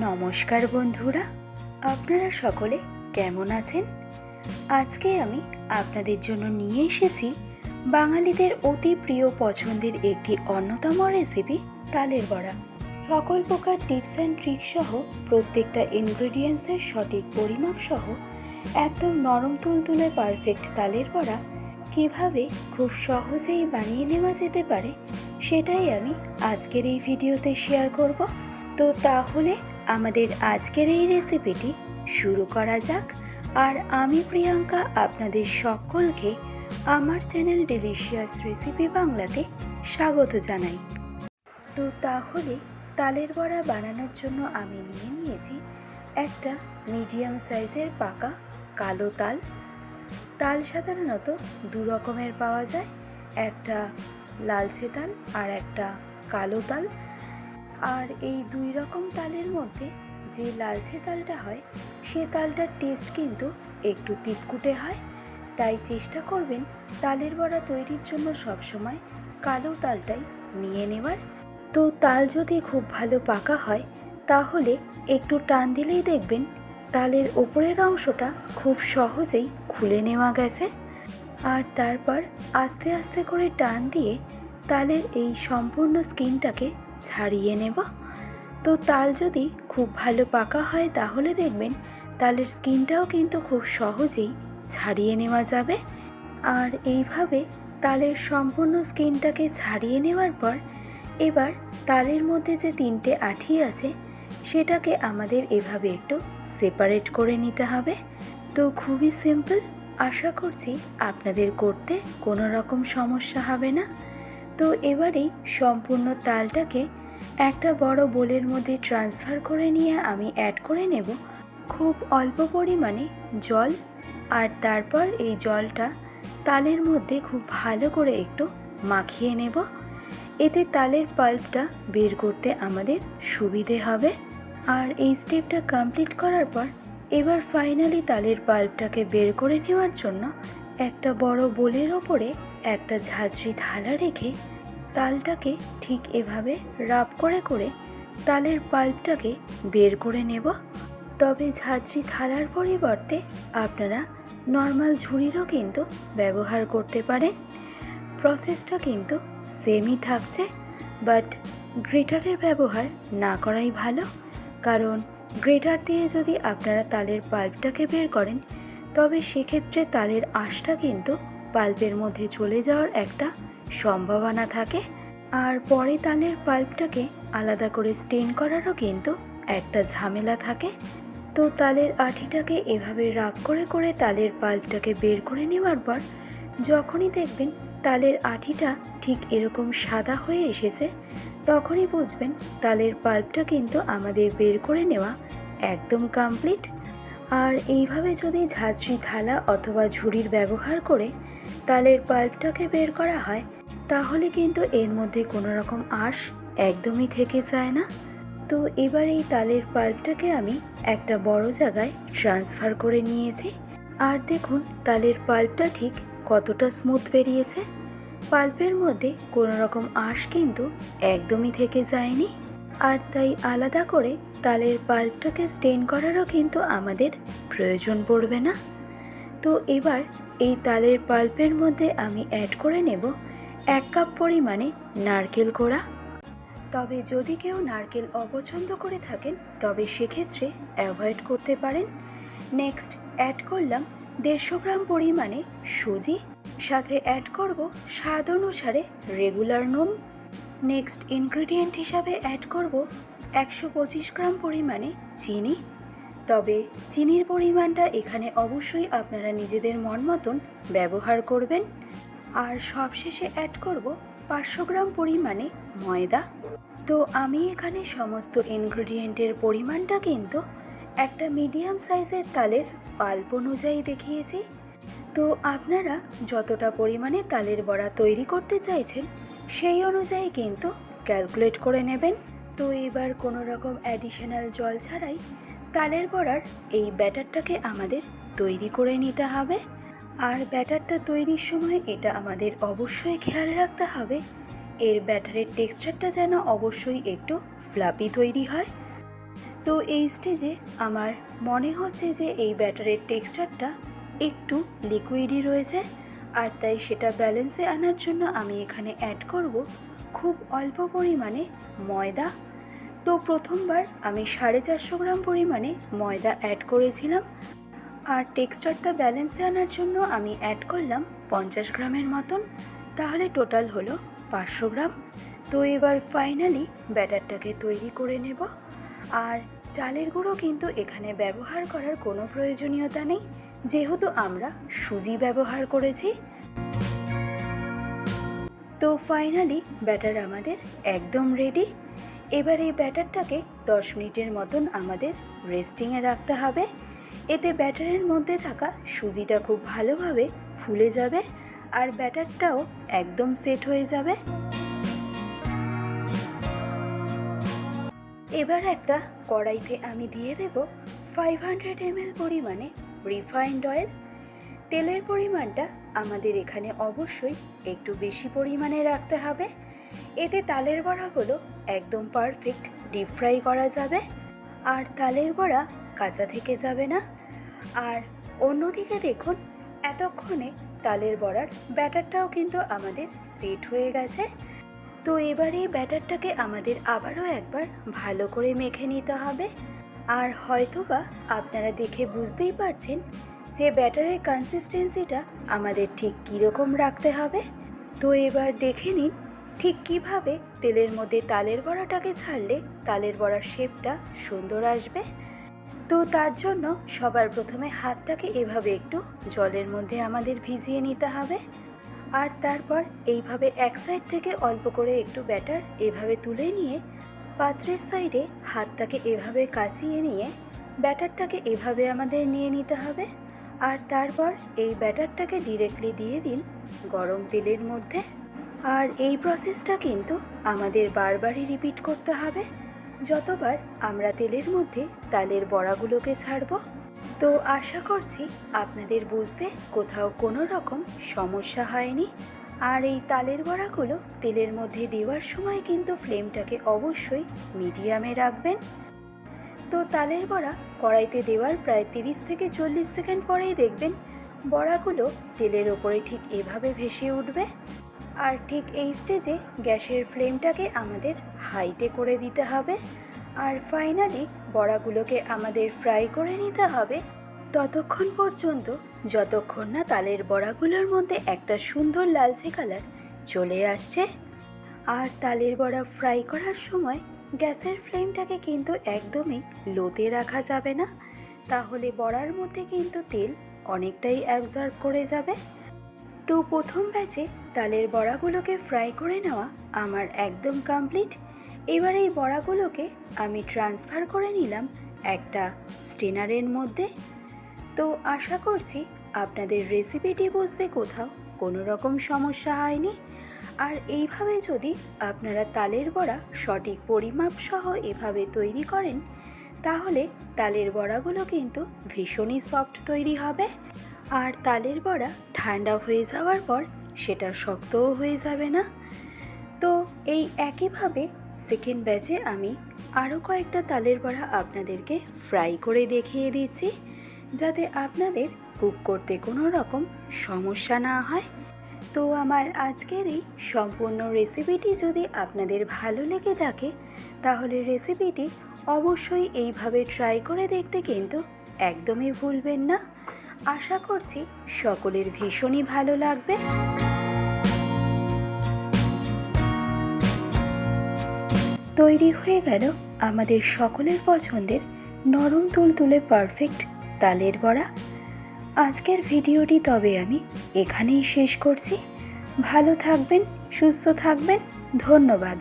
নমস্কার বন্ধুরা, আপনারা সকলে কেমন আছেন? আজকে আমি আপনাদের জন্য নিয়ে এসেছি বাঙালিদের অতি প্রিয় পছন্দের একটি অন্যতম রেসিপি তালের বড়া। সকল প্রকার টিপস অ্যান্ড ট্রিক সহ প্রত্যেকটা ইনগ্রেডিয়েন্টসের সঠিক পরিমাপ সহ একদম নরম তুলতুলে পারফেক্ট তালের বড়া কীভাবে খুব সহজেই বানিয়ে নেওয়া যেতে পারে সেটাই আমি আজকের এই ভিডিওতে শেয়ার করব। তো তাহলে আমাদের আজকের এই রেসিপিটি শুরু করা যাক। আর আমি প্রিয়াঙ্কা আপনাদের সকলকে আমার চ্যানেল ডেলিশিয়াস রেসিপি বাংলাতে স্বাগত জানাই। তো তাহলে তালের বড়া বানানোর জন্য আমি নিয়েছি একটা মিডিয়াম সাইজের পাকা কালো তাল। তাল সাধারণত দু রকমের পাওয়া যায়, একটা লালচে তাল আর একটা কালো তাল। আর এই দুই রকম তালের মধ্যে যে লালচে তালটা হয় সে তালটার টেস্ট কিন্তু একটু তিতকুটে হয়, তাই চেষ্টা করবেন তালের বড়া তৈরির জন্য সবসময় কালো তালটাই নিয়ে নেওয়ার। তো তাল যদি খুব ভালো পাকা হয় তাহলে একটু টান দিলেই দেখবেন তালের ওপরের অংশটা খুব সহজেই খুলে নেওয়া গেছে। আর তারপর আস্তে আস্তে করে টান দিয়ে তালের এই সম্পূর্ণ স্কিনটাকে ছাড়িয়ে নেব। তো তাল যদি খুব ভালো পাকা হয় তাহলে দেখবেন তালের স্কিনটাও কিন্তু খুব সহজেই ছাড়িয়ে নেওয়া যাবে। আর এইভাবে তালের সম্পূর্ণ স্কিনটাকে ছাড়িয়ে নেওয়ার পর এবার তালের মধ্যে যে তিনটে আঁঠি আছে সেটাকে আমাদের এভাবে একটু সেপারেট করে নিতে হবে। তো খুবই সিম্পল, আশা করছি আপনাদের করতে কোনো রকম সমস্যা হবে না। তো এবারেই সম্পূর্ণ তালটাকে একটা বড় বোলের মধ্যে ট্রান্সফার করে নিয়ে আমি অ্যাড করে নেব খুব অল্প পরিমাণে জল। আর তারপর এই জলটা তালের মধ্যে খুব ভালো করে একটু মাখিয়ে নেব, এতে তালের পাল্পটা বের করতে আমাদের সুবিধে হবে। আর এই স্টেপটা কমপ্লিট করার পর এবার ফাইনালি তালের পাল্পটাকে বের করে নেওয়ার জন্য একটা বড় বোলের ওপরে একটা ঝাঁঝরি থালা রেখে তালটাকে ঠিক এভাবে রাব করে করে তালের পাল্পটাকে বের করে নেব। তবে ঝাঁঝরি থালার পরিবর্তে আপনারা নর্মাল ঝুড়িরও কিন্তু ব্যবহার করতে পারেন। প্রসেসটা কিন্তু সেমই থাকছে, বাট গ্রেটারের ব্যবহার না করাই ভালো, কারণ গ্রেটার দিয়ে যদি আপনারা তালের পাল্পটাকে বের করেন তবে সেক্ষেত্রে তালের আঁশটা কিন্তু পাল্পের মধ্যে চলে যাওয়ার একটা সম্ভাবনা থাকে। আর পরে তালের পাল্পটাকে আলাদা করে স্টেন করারও কিন্তু একটা ঝামেলা থাকে। তো তালের আঁঠিটাকে এভাবে রাগ করে করে তালের পাল্পটাকে বের করে নেওয়ার পর যখনই দেখবেন তালের আঁঠিটা ঠিক এরকম সাদা হয়ে এসেছে তখনই বুঝবেন তালের পাল্পটা কিন্তু আমাদের বের করে নেওয়া একদম কমপ্লিট। আর এইভাবে যদি ঝাঁঝরি থালা অথবা ঝুড়ির ব্যবহার করে তালের পাল্পটাকে বের করা হয় তাহলে কিন্তু এর মধ্যে কোনো রকম আঁশ একদমই থেকে যায় না। তো এবার এই তালের পাল্পটাকে আমি একটা বড় জায়গায় ট্রান্সফার করে নিয়েছি। আর দেখুন তালের পাল্পটা ঠিক কতটা স্মুথ বেরিয়েছে, পাল্পের মধ্যে কোনো রকম আঁশ কিন্তু একদমই থেকে যায়নি। আর তাই আলাদা করে তালের পাল্পটাকে স্টেন করারও কিন্তু আমাদের প্রয়োজন পড়বে না। তো এবার এই তালের পাল্পের মধ্যে আমি অ্যাড করে নেব 1 কাপ পরিমাণে নারকেল কোড়া। তবে যদি কেউ নারকেল অপছন্দ করে থাকেন তবে সেক্ষেত্রে অ্যাভয়েড করতে পারেন। নেক্সট অ্যাড করলাম 150 গ্রাম পরিমাণে সুজি, সাথে অ্যাড করব স্বাদ অনুসারে রেগুলার নুন। নেক্সট ইনগ্রেডিয়েন্ট হিসাবে অ্যাড করব 125 গ্রাম পরিমাণে চিনি। তবে চিনির পরিমাণটা এখানে অবশ্যই আপনারা নিজেদের মন মতন ব্যবহার করবেন। আর সবশেষে অ্যাড করব 500 গ্রাম পরিমাণে ময়দা। তো আমি এখানে সমস্ত ইনগ্রেডিয়েন্টের পরিমাণটা কিন্তু একটা মিডিয়াম সাইজের তালের পাল্প অনুযায়ী দেখিয়েছি। তো আপনারা যতটা পরিমাণে তালের বড়া তৈরি করতে চাইছেন সেই অনুযায়ী কিন্তু ক্যালকুলেট করে নেবেন। তো এবার কোনো রকম অ্যাডিশনাল জল ছাড়াই তালের বড়ার এই ব্যাটারটাকে আমাদের তৈরি করে নিতে হবে। আর ব্যাটারটা তৈরির সময় এটা আমাদের অবশ্যই খেয়াল রাখতে হবে এর ব্যাটারের টেক্সচারটা যেন অবশ্যই একটু ফ্লাপি তৈরি হয়। তো এই স্টেজে আমার মনে হচ্ছে যে এই ব্যাটারের টেক্সচারটা একটু লিকুইডই রয়েছে, আর তাই সেটা ব্যালেন্সে আনার জন্য আমি এখানে অ্যাড করব খুব অল্প পরিমাণে ময়দা। তো প্রথমবার আমি 450 গ্রাম পরিমাণে ময়দা অ্যাড করেছিলাম, আর টেক্সচারটা ব্যালেন্সে আনার জন্য আমি অ্যাড করলাম 50 গ্রামের মতন, তাহলে টোটাল হলো 500 গ্রাম। তো এবার ফাইনালি ব্যাটারটাকে তৈরি করে নেব। আর চালের গুঁড়ো কিন্তু এখানে ব্যবহার করার কোনো প্রয়োজনীয়তা নেই, যেহেতু আমরা সুজি ব্যবহার করেছি। তো ফাইনালি ব্যাটার আমাদের একদম রেডি। এবার এই ব্যাটারটাকে 10 মিনিটের মতন আমাদের রেস্টিংয়ে রাখতে হবে। এতে ব্যাটারের মধ্যে থাকা সুজিটা খুব ভালোভাবে ফুলে যাবে, আর ব্যাটারটাও একদম সেট হয়ে যাবে। এবার একটা কড়াইতে আমি দিয়ে দেব 500 ml পরিমাণে রিফাইন্ড অয়েল। তেলের পরিমাণটা আমাদের এখানে অবশ্যই একটু বেশি পরিমাণে রাখতে হবে। এতে তালের বড়াগুলো একদম পারফেক্ট ডিপ ফ্রাই করা যাবে, আর তালের বড়া কাঁচা থেকে যাবে না। আর অন্যদিকে দেখুন, এতক্ষণে তালের বড়ার ব্যাটারটাও কিন্তু আমাদের সেট হয়ে গেছে। তো এবার এই ব্যাটারটাকে আমাদের আবারও একবার ভালো করে মেখে নিতে হবে। আর হয়তোবা আপনারা দেখে বুঝতেই পারছেন যে ব্যাটারের কনসিস্টেন্সিটা আমাদের ঠিক কীরকম রাখতে হবে। তো এবার দেখে নিন ঠিক কিভাবে তেলের মধ্যে তালের বড়াটাকে ছাড়লে তালের বড়ার শেপটা সুন্দর আসবে। তো তার জন্য সবার প্রথমে হাতটাকে এভাবে একটু জলের মধ্যে আমাদের ভিজিয়ে নিতে হবে, আর তারপর এইভাবে এক সাইড থেকে অল্প করে একটু ব্যাটার এভাবে তুলে নিয়ে পাত্রের সাইডে হাতটাকে এভাবে কাচিয়ে নিয়ে ব্যাটারটাকে এভাবে আমাদের নিয়ে নিতে হবে। আর তারপর এই ব্যাটারটাকে ডিরেক্টলি দিয়ে দিন গরম তেলের মধ্যে। আর এই প্রসেসটা কিন্তু আমাদের বারবারই রিপিট করতে হবে যতবার আমরা তেলের মধ্যে তালের বড়াগুলোকে ছাড়ব। তো আশা করছি আপনাদের বুঝতে কোথাও কোনো রকম সমস্যা হয়নি। আর এই তালের বড়াগুলো তেলের মধ্যে দেওয়ার সময় কিন্তু ফ্লেমটাকে অবশ্যই মিডিয়ামে রাখবেন। তো তালের বড়া কড়াইতে দেওয়ার প্রায় 30 থেকে 40 সেকেন্ড পরেই দেখবেন বড়াগুলো তেলের ওপরে ঠিক এভাবে ভেসে উঠবে। আর ঠিক এই স্টেজে গ্যাসের ফ্লেমটাকে আমাদের হাইতে করে দিতে হবে। আর ফাইনালি বড়াগুলোকে আমাদের ফ্রাই করে নিতে হবে ততক্ষণ পর্যন্ত যতক্ষণ না তালের বড়াগুলোর মধ্যে একটা সুন্দর লালচে কালার চলে আসছে। আর তালের বড়া ফ্রাই করার সময় গ্যাসের ফ্লেমটাকে কিন্তু একদমই লোতে রাখা যাবে না, তাহলে বড়ার মধ্যে কিন্তু তেল অনেকটাই অ্যাবজর্ব করে যাবে। তো প্রথম ব্যাচে তালের বড়াগুলোকে ফ্রাই করে নেওয়া আমার একদম কমপ্লিট। এবার এই বড়াগুলোকে আমি ট্রান্সফার করে নিলাম একটা স্টেনারের মধ্যে। তো আশা করছি আপনাদের রেসিপিটি বুঝতে কোথাও কোনো রকম সমস্যা হয়নি। আর এইভাবে যদি আপনারা তালের বড়া সঠিক পরিমাপ সহ এভাবে তৈরি করেন, তাহলে তালের বড়াগুলো কিন্তু ভীষণই সফট তৈরি হবে। আর তালের বড়া ঠান্ডা হয়ে যাওয়ার পর সেটা শক্তও হয়ে যাবে না। তো এই একইভাবে সেকেন্ড ব্যাচে আমি আরও কয়েকটা তালের বড়া আপনাদেরকে ফ্রাই করে দেখিয়ে দিচ্ছি, যাতে আপনাদের কুক করতে কোনো রকম সমস্যা না হয়। তো আমার আজকের এই সম্পূর্ণ রেসিপিটি যদি আপনাদের ভালো লেগে থাকে, তাহলে রেসিপিটি অবশ্যই এইভাবে ট্রাই করে দেখতে কিন্তু একদমই ভুলবেন না। আশা করছি সকলের ভীষণই ভালো লাগবে। তৈরি হয়ে গেল আমাদের সকলের পছন্দের নরম তুলতুলে পারফেক্ট তালের বড়া। আজকের ভিডিওটি তবে আমি এখানেই শেষ করছি। ভালো থাকবেন, সুস্থ থাকবেন, ধন্যবাদ।